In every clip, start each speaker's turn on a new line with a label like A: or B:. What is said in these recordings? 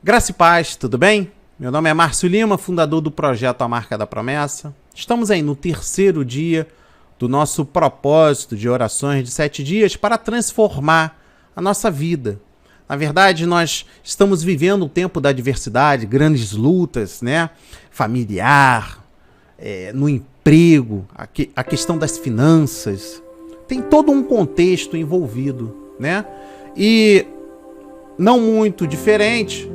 A: Graça e paz, tudo bem? Meu nome é Márcio Lima, fundador do projeto A Marca da Promessa. Estamos aí no terceiro dia do nosso propósito de orações de 7 dias para transformar a nossa vida. Na verdade, nós estamos vivendo um tempo da adversidade, grandes lutas, né? Familiar, no emprego, a questão das finanças. Tem todo um contexto envolvido, né? E não muito diferente,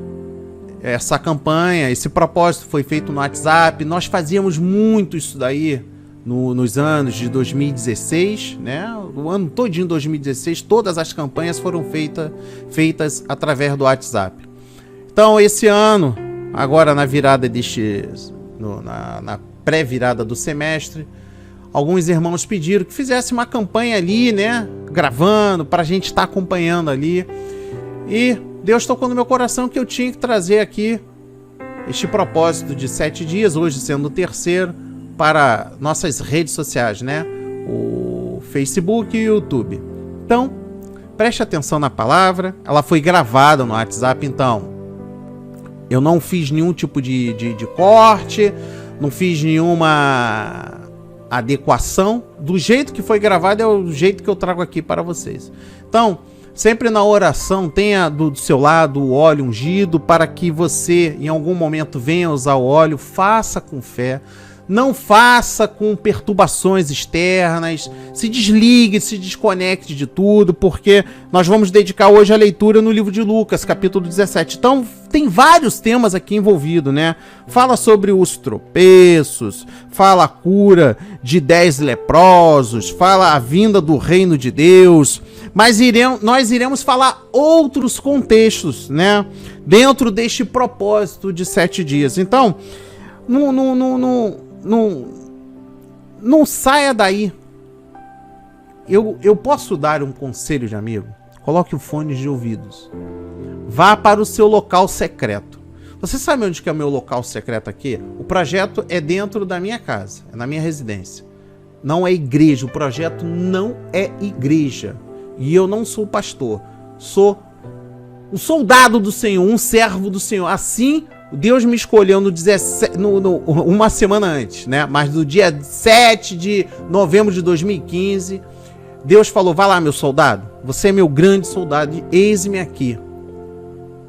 A: essa campanha, esse propósito foi feito no WhatsApp. Nós fazíamos muito isso daí nos anos de 2016, né? O ano todinho de 2016, todas as campanhas foram feitas através do WhatsApp. Então, esse ano, agora na virada na pré-virada do semestre, alguns irmãos pediram que fizesse uma campanha ali, né? Gravando, para a gente estar acompanhando ali. E Deus tocou no meu coração que eu tinha que trazer aqui este propósito de 7 dias, hoje sendo o terceiro, para nossas redes sociais, né? O Facebook e o YouTube. Então, preste atenção na palavra. Ela foi gravada no WhatsApp, então eu não fiz nenhum tipo de corte, não fiz nenhuma adequação. Do jeito que foi gravado é o jeito que eu trago aqui para vocês. Então, sempre na oração, tenha do seu lado o óleo ungido para que você, em algum momento, venha usar o óleo. Faça com fé. Não faça com perturbações externas. Se desligue, se desconecte de tudo, porque nós vamos dedicar hoje a leitura no livro de Lucas, capítulo 17. Então, tem vários temas aqui envolvidos, né? Fala sobre os tropeços, fala a cura de 10 leprosos, fala a vinda do reino de Deus. Mas nós iremos falar outros contextos, né? Dentro deste propósito de 7 dias. Então, não saia daí. Eu posso dar um conselho de amigo? Coloque o fone de ouvidos. Vá para o seu local secreto. Você sabe onde que é o meu local secreto aqui? O projeto é dentro da minha casa, é na minha residência. Não é igreja, o projeto não é igreja. E eu não sou pastor, sou um soldado do Senhor, um servo do Senhor. Assim, Deus me escolheu uma semana antes, né? Mas no dia 7 de novembro de 2015, Deus falou: vai lá, meu soldado, você é meu grande soldado, eis-me aqui.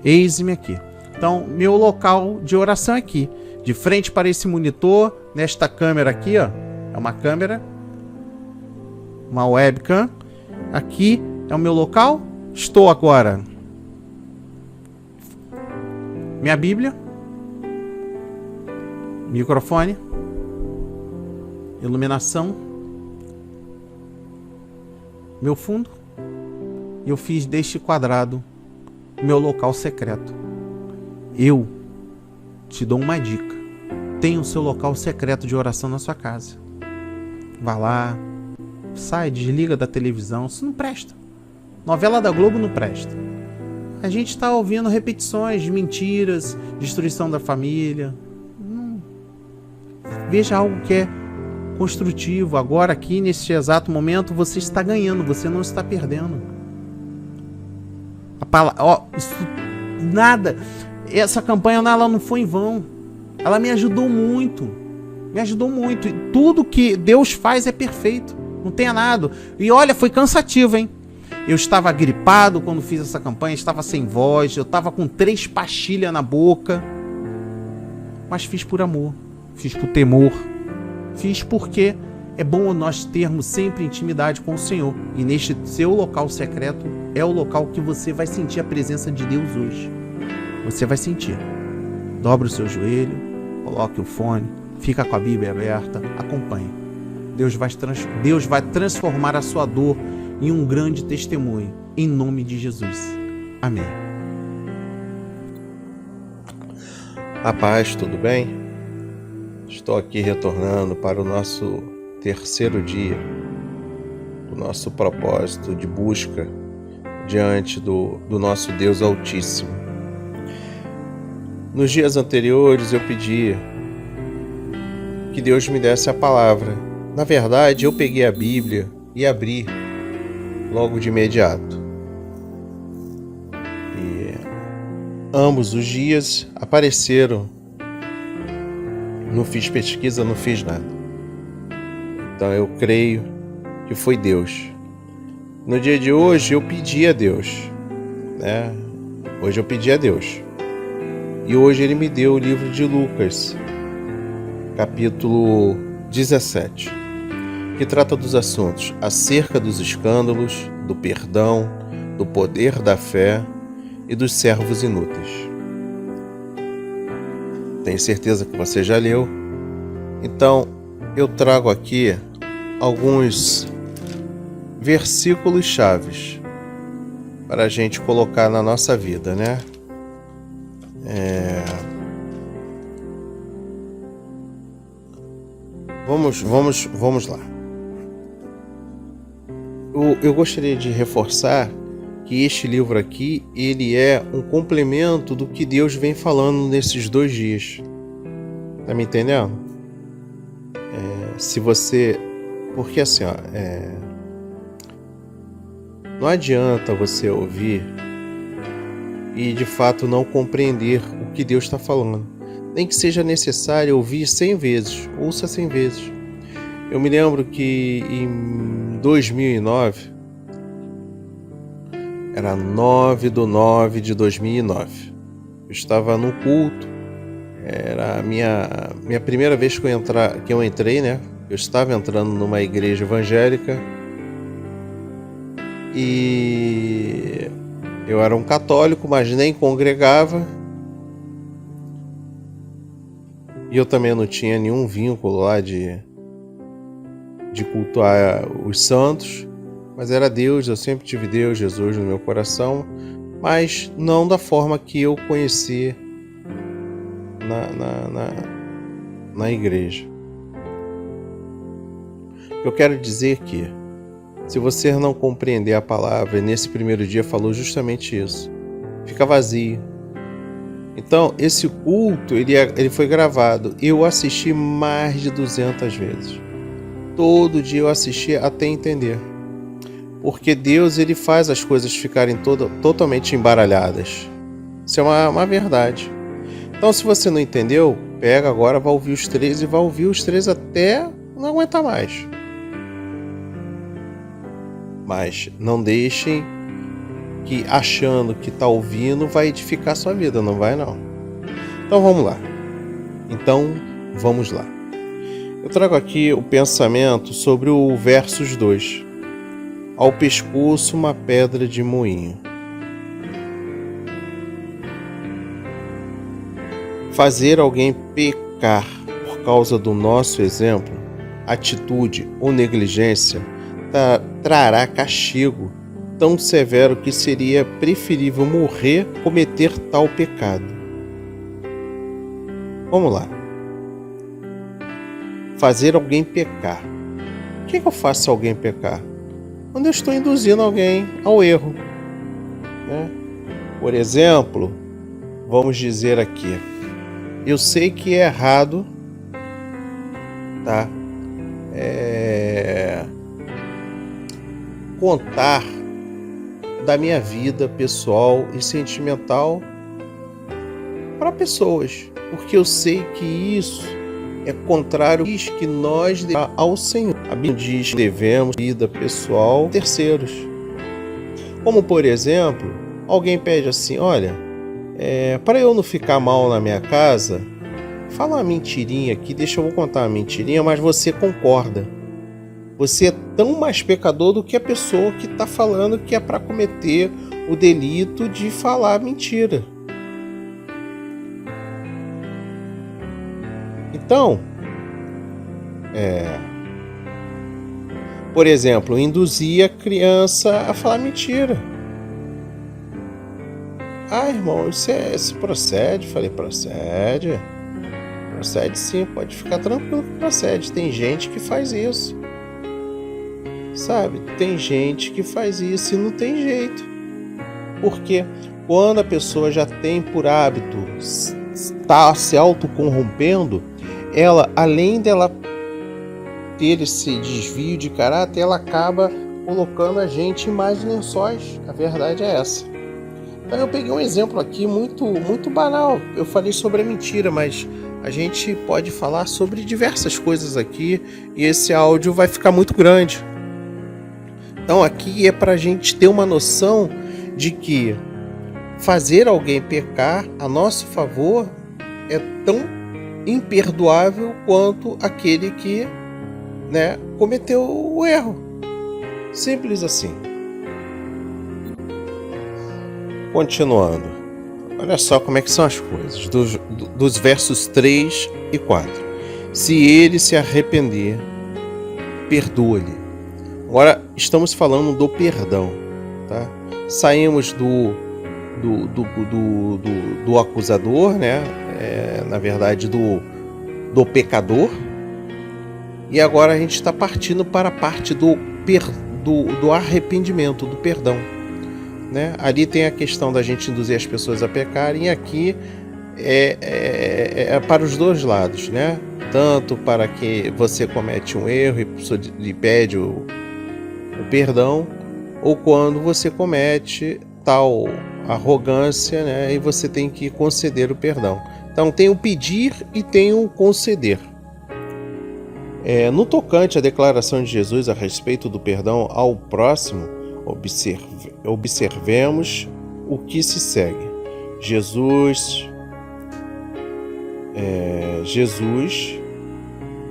A: Eis-me aqui. Então, meu local de oração é aqui, de frente para esse monitor, nesta câmera aqui, ó. É uma câmera, uma webcam. Aqui é o meu local. Estou agora. Minha Bíblia. Microfone. Iluminação. Meu fundo. Eu fiz deste quadrado meu local secreto. Eu te dou uma dica. Tenha o seu local secreto de oração na sua casa. Vá lá. Sai, desliga da televisão. Isso não presta. Novela da Globo não presta. A gente está ouvindo repetições de mentiras, destruição da família. Veja algo que é construtivo. Agora, aqui, neste exato momento, você está ganhando, você não está perdendo. Essa campanha ela não foi em vão. Ela me ajudou muito. Me ajudou muito. E tudo que Deus faz é perfeito. Não tenha nada. E olha, foi cansativo, hein? Eu estava gripado quando fiz essa campanha, estava sem voz, eu estava com 3 pastilhas na boca. Mas fiz por amor, fiz por temor, fiz porque é bom nós termos sempre intimidade com o Senhor. E neste seu local secreto é o local que você vai sentir a presença de Deus hoje. Você vai sentir. Dobre o seu joelho, coloque o fone, fica com a Bíblia aberta, acompanhe. Deus vai transformar a sua dor em um grande testemunho, em nome de Jesus. Amém.
B: A paz, tudo bem? Estou aqui retornando para o nosso terceiro dia, o nosso propósito de busca diante do nosso Deus Altíssimo. Nos dias anteriores eu pedi que Deus me desse a palavra. Na verdade, eu peguei a Bíblia e abri logo de imediato. E ambos os dias apareceram. Não fiz pesquisa, não fiz nada. Então eu creio que foi Deus. No dia de hoje eu pedi a Deus, né? Hoje eu pedi a Deus. E hoje Ele me deu o livro de Lucas, capítulo 17, que trata dos assuntos acerca dos escândalos, do perdão, do poder da fé e dos servos inúteis. Tenho certeza que você já leu. Então, eu trago aqui alguns versículos chaves para a gente colocar na nossa vida, né? Vamos lá. Eu gostaria de reforçar que este livro aqui, ele é um complemento do que Deus vem falando nesses 2 dias. Tá me entendendo? Porque assim, não adianta você ouvir e de fato não compreender o que Deus está falando. Nem que seja necessário ouvir 100 vezes, ouça 100 vezes. Eu me lembro que em 2009, era 9/9 de 2009, eu estava num culto, era a minha primeira vez que eu entrei, né? Eu estava entrando numa igreja evangélica e eu era um católico, mas nem congregava. E eu também não tinha nenhum vínculo lá de cultuar os santos, mas era Deus, eu sempre tive Deus, Jesus no meu coração, mas não da forma que eu conheci na igreja. Eu quero dizer que, se você não compreender a palavra, nesse primeiro dia falou justamente isso, fica vazio. Então, esse culto, ele foi gravado. Eu assisti mais de 200 vezes. Todo dia eu assisti até entender. Porque Deus, ele faz as coisas ficarem totalmente embaralhadas. Isso é uma verdade. Então, se você não entendeu, pega agora, vai ouvir os 3 e vai ouvir os 3 até não aguentar mais. Mas não deixem que achando que está ouvindo vai edificar sua vida, não vai não. Então vamos lá. Eu trago aqui o pensamento sobre o versos 2. Ao pescoço uma pedra de moinho. Fazer alguém pecar por causa do nosso exemplo, atitude ou negligência trará castigo tão severo que seria preferível morrer cometer tal pecado. Vamos lá. Fazer alguém pecar. O que eu faço se alguém pecar? Quando eu estou induzindo alguém ao erro, né? Por exemplo, vamos dizer aqui, eu sei que é errado, tá? Contar da minha vida pessoal e sentimental para pessoas, porque eu sei que isso é contrário que nós devemos ao Senhor. A Bíblia diz que devemos vida pessoal a terceiros. Como por exemplo, alguém pede assim, olha, para eu não ficar mal na minha casa, fala uma mentirinha aqui, eu vou contar uma mentirinha, mas você concorda. Você é tão mais pecador do que a pessoa que está falando que é para cometer o delito de falar mentira. Então, por exemplo, induzir a criança a falar mentira. Ah, irmão, isso procede? Falei, procede. Procede sim, pode ficar tranquilo que procede. Tem gente que faz isso. Sabe, tem gente que faz isso e não tem jeito. Porque quando a pessoa já tem por hábito estar se autocorrompendo, ela, além dela ter esse desvio de caráter, ela acaba colocando a gente em mais lençóis. A verdade é essa. Então eu peguei um exemplo aqui muito banal. Eu falei sobre a mentira, mas a gente pode falar sobre diversas coisas aqui e esse áudio vai ficar muito grande. Então aqui é para a gente ter uma noção de que fazer alguém pecar a nosso favor é tão imperdoável quanto aquele que, cometeu o erro. Simples assim. Continuando. Olha só como é que são as coisas. Dos versos 3 e 4. Se ele se arrepender, perdoa-lhe. Agora estamos falando do perdão. Tá? Saímos do acusador, na verdade do pecador. E agora a gente está partindo para a parte do arrependimento, do perdão. Ali tem a questão da gente induzir as pessoas a pecarem, e aqui é para os dois lados, tanto para que você comete um erro e pede o perdão, ou quando você comete tal arrogância, e você tem que conceder o perdão. Então tem o pedir e tem o conceder. No tocante à declaração de Jesus a respeito do perdão ao próximo, observemos o que se segue. Jesus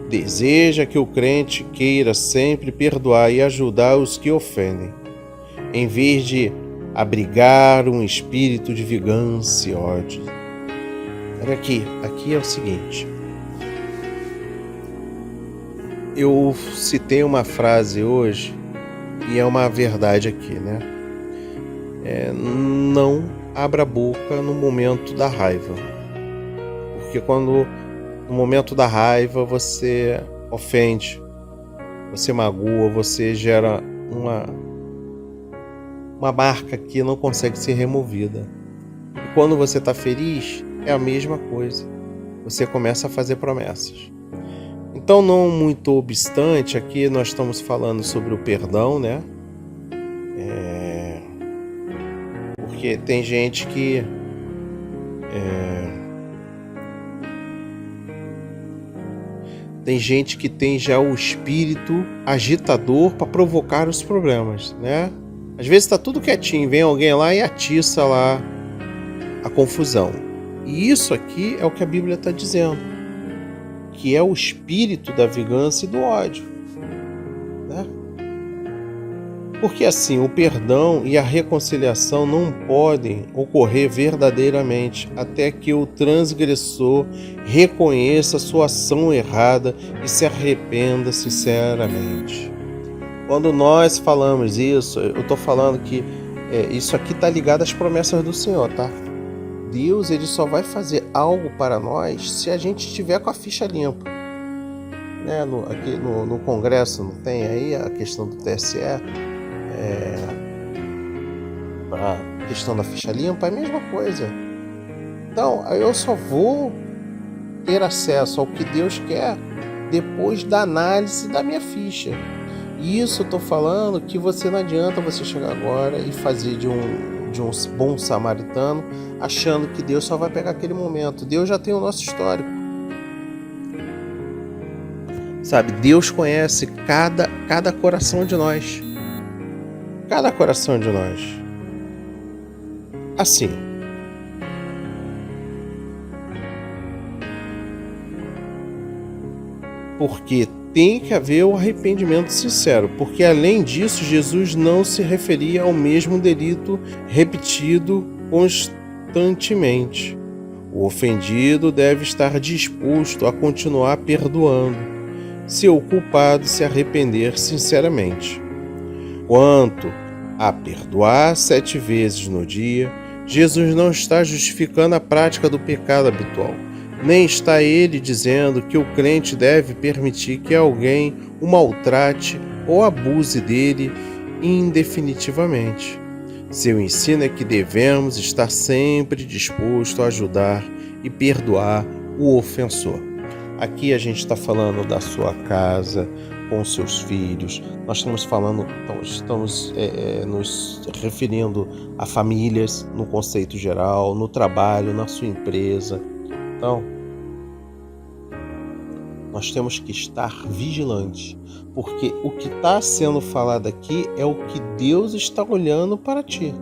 B: deseja que o crente queira sempre perdoar e ajudar os que ofendem, em vez de abrigar um espírito de vingança e ódio. Olha aqui é o seguinte. Eu citei uma frase hoje e é uma verdade aqui, não abra a boca no momento da raiva. Porque quando no momento da raiva você ofende, você magoa, você gera uma marca que não consegue ser removida. E quando você está feliz, é a mesma coisa. Você começa a fazer promessas. Então, não muito obstante, aqui nós estamos falando sobre o perdão, porque tem gente que tem já o espírito agitador para provocar os problemas, Às vezes está tudo quietinho, vem alguém lá e atiça lá a confusão. E isso aqui é o que a Bíblia está dizendo, que é o espírito da vingança e do ódio. Porque assim, o perdão e a reconciliação não podem ocorrer verdadeiramente até que o transgressor reconheça sua ação errada e se arrependa sinceramente. Quando nós falamos isso, eu estou falando que isso aqui está ligado às promessas do Senhor, tá? Deus, ele só vai fazer algo para nós se a gente estiver com a ficha limpa. Aqui no Congresso não tem aí a questão do TSE, a questão da ficha limpa, é a mesma coisa. Então, eu só vou ter acesso ao que Deus quer depois da análise da minha ficha. E isso eu estou falando que não adianta você chegar agora e fazer de um bom samaritano achando que Deus só vai pegar aquele momento. Deus já tem o nosso histórico. Sabe, Deus conhece cada coração de nós. Cada coração de nós. Assim. Porque tem que haver o arrependimento sincero, porque além disso, Jesus não se referia ao mesmo delito repetido constantemente. O ofendido deve estar disposto a continuar perdoando, se o culpado se arrepender sinceramente. Quanto a perdoar 7 vezes no dia, Jesus não está justificando a prática do pecado habitual. Nem está ele dizendo que o crente deve permitir que alguém o maltrate ou abuse dele indefinitivamente. Seu ensino é que devemos estar sempre dispostos a ajudar e perdoar o ofensor. Aqui a gente está falando da sua casa, com os seus filhos. Nós estamos falando, estamos nos referindo a famílias no conceito geral, no trabalho, na sua empresa. Então, nós temos que estar vigilantes, porque o que está sendo falado aqui é o que Deus está olhando para ti.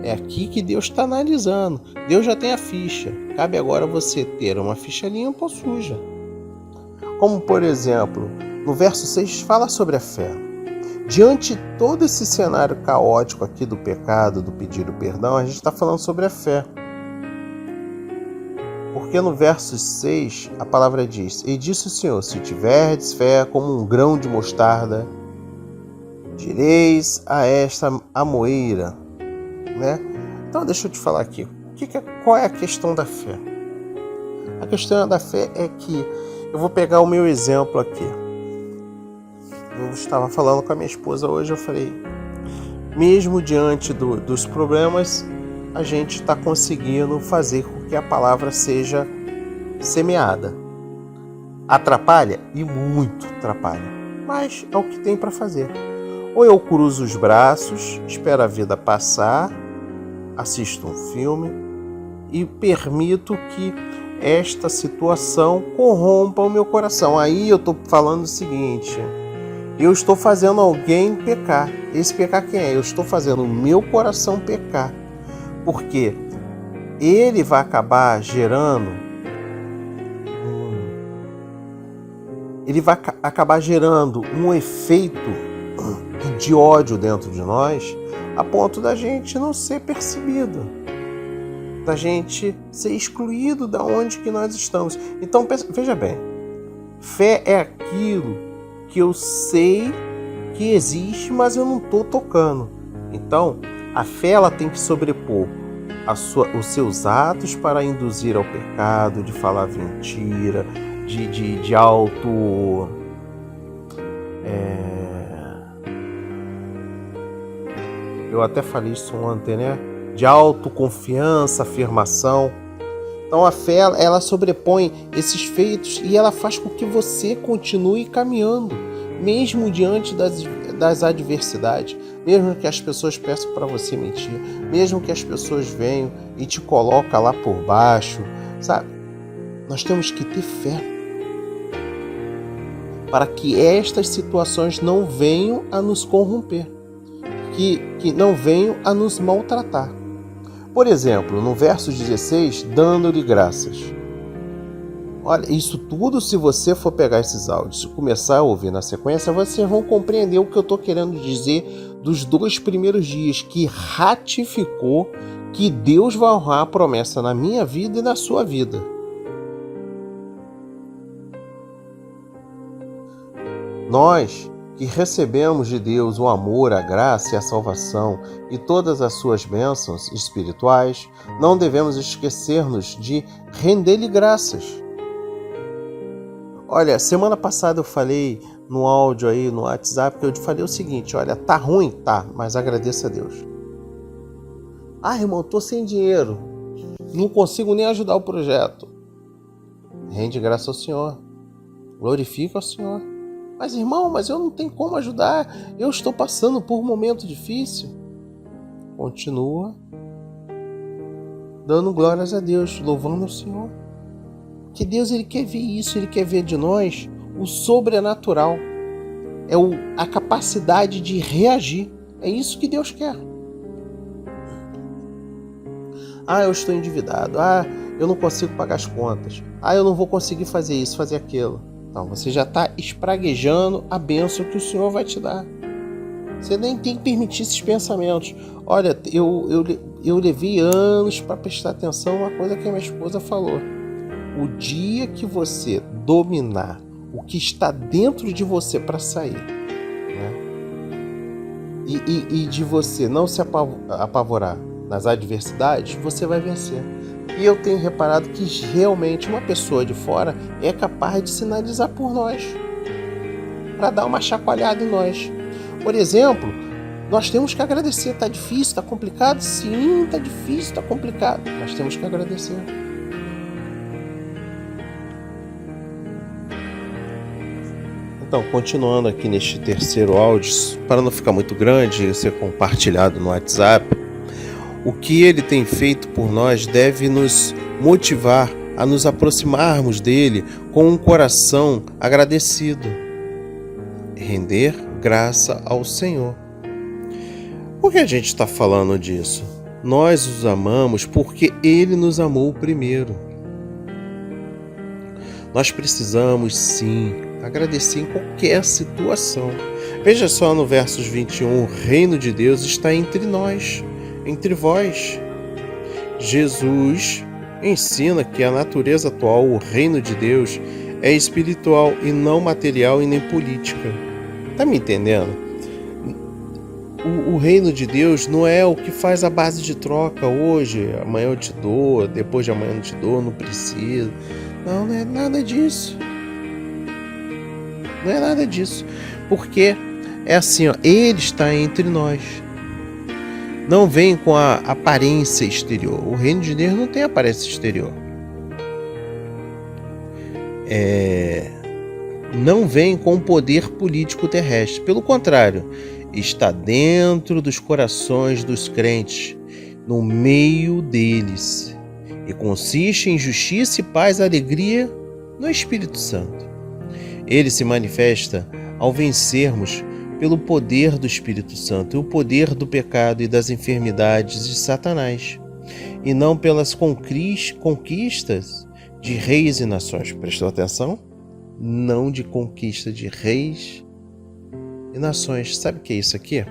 B: É aqui que Deus está analisando. Deus já tem a ficha. Cabe agora você ter uma ficha limpa ou suja. Como, por exemplo, no verso 6 fala sobre a fé. Diante de todo esse cenário caótico aqui do pecado, do pedir o perdão, a gente está falando sobre a fé. Porque no verso 6 a palavra diz: E disse o Senhor, se tiverdes fé como um grão de mostarda, direis a esta amoeira. Né? Então deixa eu te falar aqui, qual é a questão da fé? A questão da fé é que, eu vou pegar o meu exemplo aqui. Eu estava falando com a minha esposa hoje, eu falei, mesmo diante dos problemas, a gente está conseguindo fazer com que a palavra seja semeada. Atrapalha? E muito atrapalha. Mas é o que tem para fazer. Ou eu cruzo os braços, espero a vida passar, assisto um filme e permito que esta situação corrompa o meu coração. Aí eu estou falando o seguinte: eu estou fazendo alguém pecar. Esse pecar quem é? Eu estou fazendo o meu coração pecar. Porque ele vai acabar gerando um efeito de ódio dentro de nós, a ponto da gente não ser percebido, da gente ser excluído da onde que nós estamos. Então, veja bem, fé é aquilo que eu sei que existe, mas eu não estou tocando. Então, a fé ela tem que sobrepor os seus atos para induzir ao pecado, de falar mentira, de auto... Eu até falei isso ontem, né? De autoconfiança, afirmação. Então a fé, ela sobrepõe esses feitos e ela faz com que você continue caminhando, mesmo diante das adversidades, mesmo que as pessoas peçam para você mentir, mesmo que as pessoas venham e te colocam lá por baixo, sabe? Nós temos que ter fé para que estas situações não venham a nos corromper, que não venham a nos maltratar. Por exemplo, no verso 16, dando-lhe graças. Olha, isso tudo, se você for pegar esses áudios e começar a ouvir na sequência, vocês vão compreender o que eu estou querendo dizer dos 2 primeiros dias, que ratificou que Deus vai honrar a promessa na minha vida e na sua vida. Nós que recebemos de Deus o amor, a graça e a salvação e todas as suas bênçãos espirituais, não devemos esquecer-nos de render-lhe graças. Olha, semana passada eu falei no áudio aí, no WhatsApp, que eu falei o seguinte: olha, tá ruim? Tá, mas agradeça a Deus. Ah, irmão, tô sem dinheiro, não consigo nem ajudar o projeto. Rende graça ao Senhor, glorifica ao Senhor. Mas irmão, eu não tenho como ajudar, eu estou passando por um momento difícil. Continua dando glórias a Deus, louvando ao Senhor. Que Deus, Ele quer ver isso, Ele quer ver de nós o sobrenatural. É a capacidade de reagir. É isso que Deus quer. Ah, eu estou endividado. Ah, eu não consigo pagar as contas. Ah, eu não vou conseguir fazer isso, fazer aquilo. Então, você já está espraguejando a bênção que o Senhor vai te dar. Você nem tem que permitir esses pensamentos. Olha, eu levei anos para prestar atenção a uma coisa que a minha esposa falou. O dia que você dominar o que está dentro de você para sair, né? E de você não se apavorar nas adversidades, você vai vencer. E eu tenho reparado que realmente uma pessoa de fora é capaz de sinalizar por nós, para dar uma chacoalhada em nós. Por exemplo, nós temos que agradecer. Está difícil, está complicado? Sim, está difícil, está complicado. Nós temos que agradecer. Então, continuando aqui neste terceiro áudio, para não ficar muito grande e ser compartilhado no WhatsApp, o que ele tem feito por nós deve nos motivar a nos aproximarmos dele com um coração agradecido. Render graça ao Senhor. Por que a gente está falando disso? Nós os amamos porque ele nos amou primeiro. Nós precisamos sim agradecer em qualquer situação. Veja só no versos 21, o reino de Deus está entre nós, entre vós. Jesus ensina que a natureza atual, o reino de Deus, é espiritual e não material e nem política. Tá me entendendo? O reino de Deus não é o que faz a base de troca hoje. Amanhã eu te dou, depois de amanhã eu te dou, não precisa. Não é nada disso. Não é nada disso. Porque é assim, ó, ele está entre nós. Não vem com a aparência exterior. O reino de Deus não tem aparência exterior. Não vem com o poder político terrestre. Pelo contrário, está dentro dos corações dos crentes, no meio deles, e consiste em justiça e paz e alegria no Espírito Santo. Ele se manifesta ao vencermos pelo poder do Espírito Santo e o poder do pecado e das enfermidades de Satanás, e não pelas conquistas de reis e nações. Prestou atenção? Não de conquista de reis e nações. Sabe o que é isso aqui?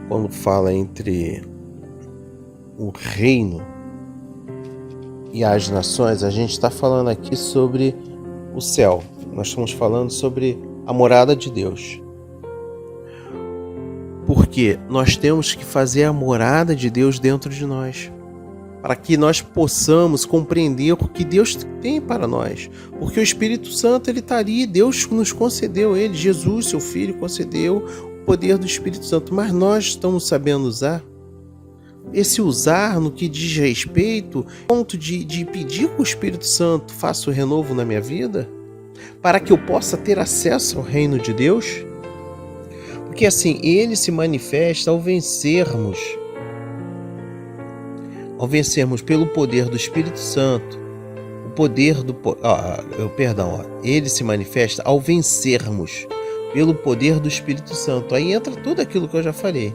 B: Quando fala entre o reino e as nações, a gente está falando aqui sobre o céu. Nós estamos falando sobre a morada de Deus. Porque nós temos que fazer a morada de Deus dentro de nós, para que nós possamos compreender o que Deus tem para nós. Porque o Espírito Santo, ele está ali, Deus nos concedeu ele, Jesus, seu Filho, concedeu o poder do Espírito Santo, mas nós estamos sabendo usar? Esse usar no que diz respeito, ponto de pedir que o Espírito Santo faça o renovo na minha vida, para que eu possa ter acesso ao reino de Deus? Porque assim, ele se manifesta ao vencermos pelo poder do Espírito Santo, o poder do... ele se manifesta ao vencermos pelo poder do Espírito Santo. Aí entra tudo aquilo que eu já falei.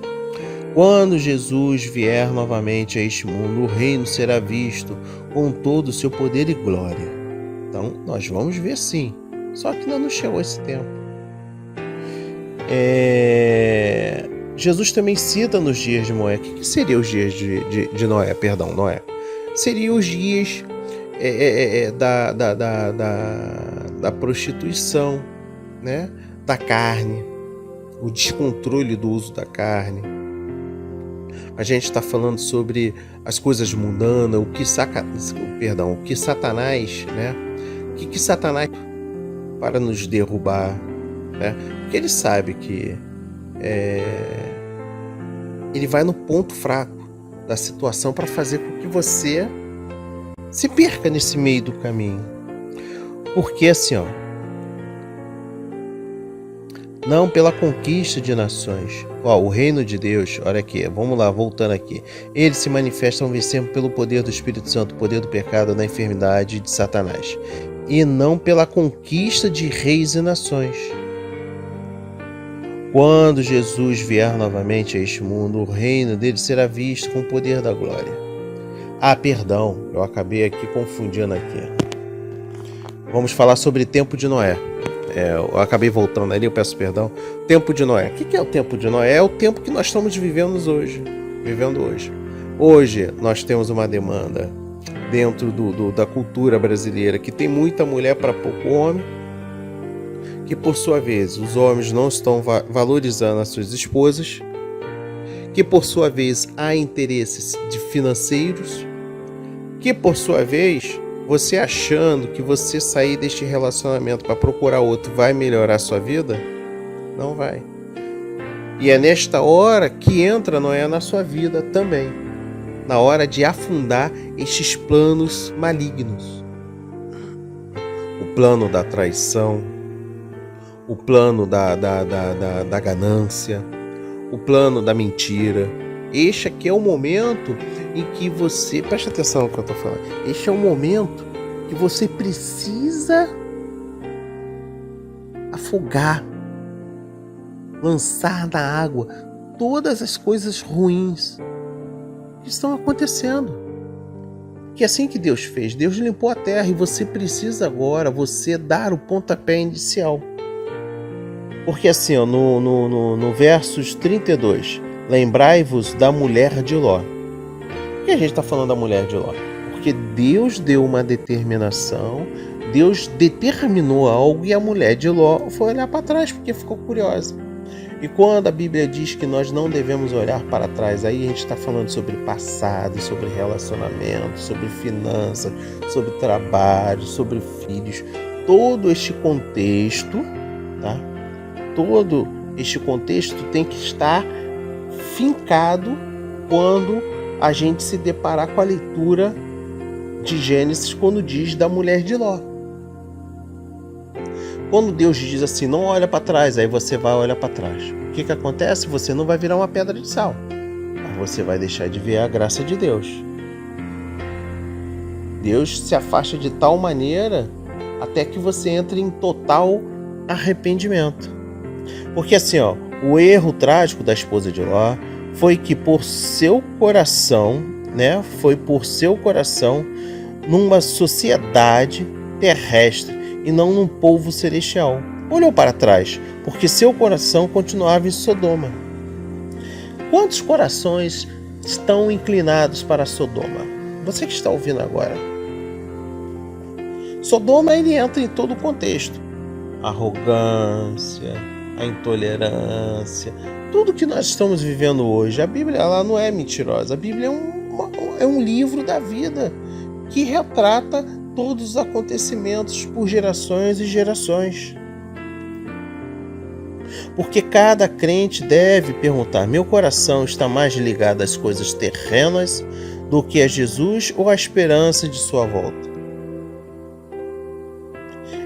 B: Quando Jesus vier novamente a este mundo, o reino será visto com todo o seu poder e glória. Então, nós vamos ver sim, só que ainda não chegou esse tempo. Jesus também cita nos dias de Noé. O que seriam os dias de Noé? Noé. Seriam os dias da prostituição, né? Da carne, o descontrole do uso da carne. A gente está falando sobre as coisas mundanas, o que Satanás, né? O que Satanás para nos derrubar, né? Porque ele sabe que ele vai no ponto fraco da situação para fazer com que você se perca nesse meio do caminho. Porque assim, ó, não pela conquista de nações. O reino de Deus, olha aqui, vamos lá, voltando aqui. Ele se manifesta ao vencer pelo poder do Espírito Santo, o poder do pecado, da enfermidade de Satanás, e não pela conquista de reis e nações. Quando Jesus vier novamente a este mundo, o reino dele será visto com o poder da glória. Perdão, eu acabei aqui confundindo aqui. Vamos falar sobre o tempo de Noé. Eu acabei voltando ali, eu peço perdão. Tempo de Noé. O que é o tempo de Noé? É o tempo que nós estamos vivendo hoje. Hoje nós temos uma demanda dentro da cultura brasileira que tem muita mulher para pouco homem, que por sua vez os homens não estão valorizando as suas esposas, que por sua vez há interesses financeiros, que por sua vez você achando que você sair deste relacionamento para procurar outro vai melhorar a sua vida? Não vai. E é nesta hora que entra Noé na sua vida também. Na hora de afundar estes planos malignos. O plano da traição, o plano da ganância, o plano da mentira. Este aqui é o momento em que você, presta atenção no que eu estou falando, este é o momento que você precisa afogar, lançar na água todas as coisas ruins que estão acontecendo. Que assim que Deus fez, Deus limpou a terra e você precisa agora, você dar o pontapé inicial. Porque assim, ó, no versos 32, lembrai-vos da mulher de Ló. Por que a gente está falando da mulher de Ló? Porque Deus deu uma determinação, Deus determinou algo e a mulher de Ló foi olhar para trás porque ficou curiosa. E quando a Bíblia diz que nós não devemos olhar para trás, aí a gente está falando sobre passado, sobre relacionamento, sobre finanças, sobre trabalho, sobre filhos. Todo este contexto, tá? Todo este contexto tem que estar fincado quando a gente se deparar com a leitura de Gênesis, quando diz da mulher de Ló. Quando Deus diz assim, não olha para trás, aí você vai olhar para trás. O que acontece? Você não vai virar uma pedra de sal, mas você vai deixar de ver a graça de Deus. Deus se afasta de tal maneira até que você entre em total arrependimento. Porque assim, ó, o erro trágico da esposa de Ló foi que por seu coração, numa sociedade terrestre e não num povo celestial. Olhou para trás, porque seu coração continuava em Sodoma. Quantos corações estão inclinados para Sodoma? Você que está ouvindo agora. Sodoma, ele entra em todo o contexto. A arrogância, a intolerância, tudo que nós estamos vivendo hoje. A Bíblia, ela não é mentirosa. A Bíblia é um livro da vida que retrata todos os acontecimentos por gerações e gerações. Porque cada crente deve perguntar, meu coração está mais ligado às coisas terrenas do que a Jesus ou à esperança de sua volta?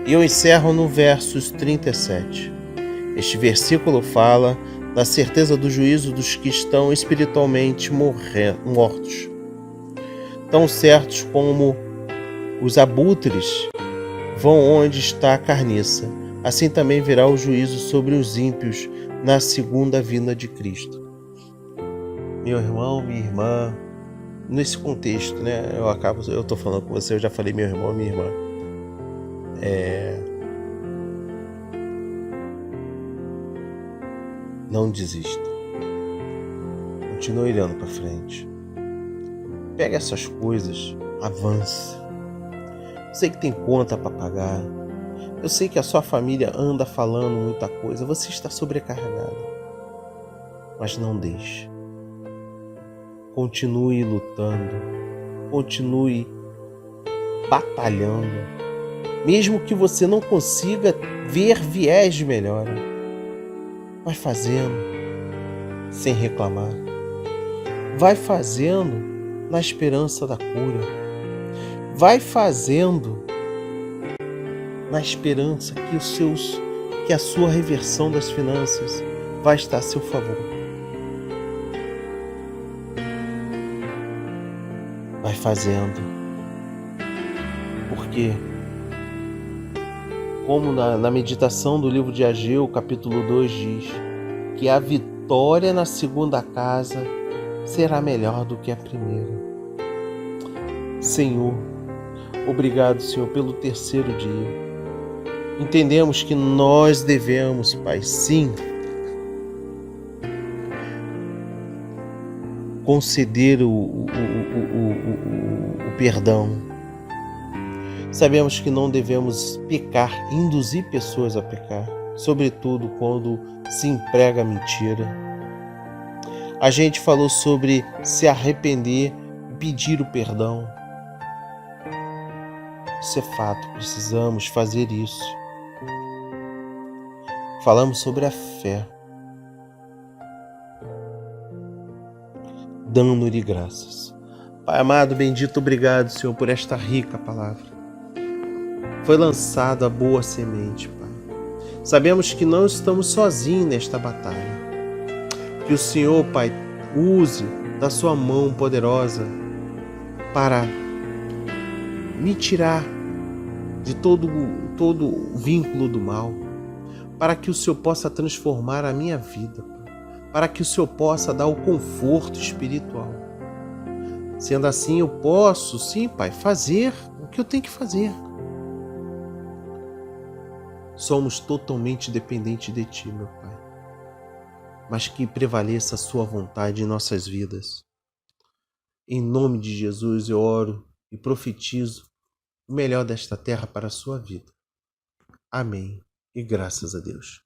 B: E eu encerro no versos 37. Este versículo fala da certeza do juízo dos que estão espiritualmente mortos, tão certos como os abutres vão onde está a carniça. Assim também virá o juízo sobre os ímpios na segunda vinda de Cristo. Meu irmão, minha irmã, nesse contexto, né? Eu estou falando com você, eu já falei meu irmão, minha irmã. Não desista. Continue olhando para frente. Pega essas coisas, avance. Eu sei que tem conta para pagar. Eu sei que a sua família anda falando muita coisa. Você está sobrecarregado. Mas não deixe. Continue lutando. Continue batalhando. Mesmo que você não consiga ver viés de melhora. Vai fazendo sem reclamar. Vai fazendo na esperança da cura. Vai fazendo na esperança que a sua reversão das finanças vai estar a seu favor. Vai fazendo. Porque, como na meditação do livro de Ageu, capítulo 2 diz, que a vitória na segunda casa será melhor do que a primeira. Senhor, obrigado, Senhor, pelo terceiro dia. Entendemos que nós devemos, Pai, sim, conceder o perdão. Sabemos que não devemos pecar, induzir pessoas a pecar, sobretudo quando se emprega a mentira. A gente falou sobre se arrepender, pedir o perdão. Isso é fato, precisamos fazer isso. Falamos sobre a fé, dando-lhe graças. Pai amado, bendito, obrigado, Senhor, por esta rica palavra. foi lançado a boa semente, Pai. Sabemos que não estamos sozinhos nesta batalha. Que o Senhor, Pai, use da sua mão poderosa para me tirar de todo o vínculo do mal, para que o Senhor possa transformar a minha vida, para que o Senhor possa dar o conforto espiritual. Sendo assim, eu posso, sim, Pai, fazer o que eu tenho que fazer. Somos totalmente dependentes de Ti, meu Pai. Mas que prevaleça a Sua vontade em nossas vidas. Em nome de Jesus eu oro e profetizo o melhor desta terra para a sua vida. Amém. E graças a Deus.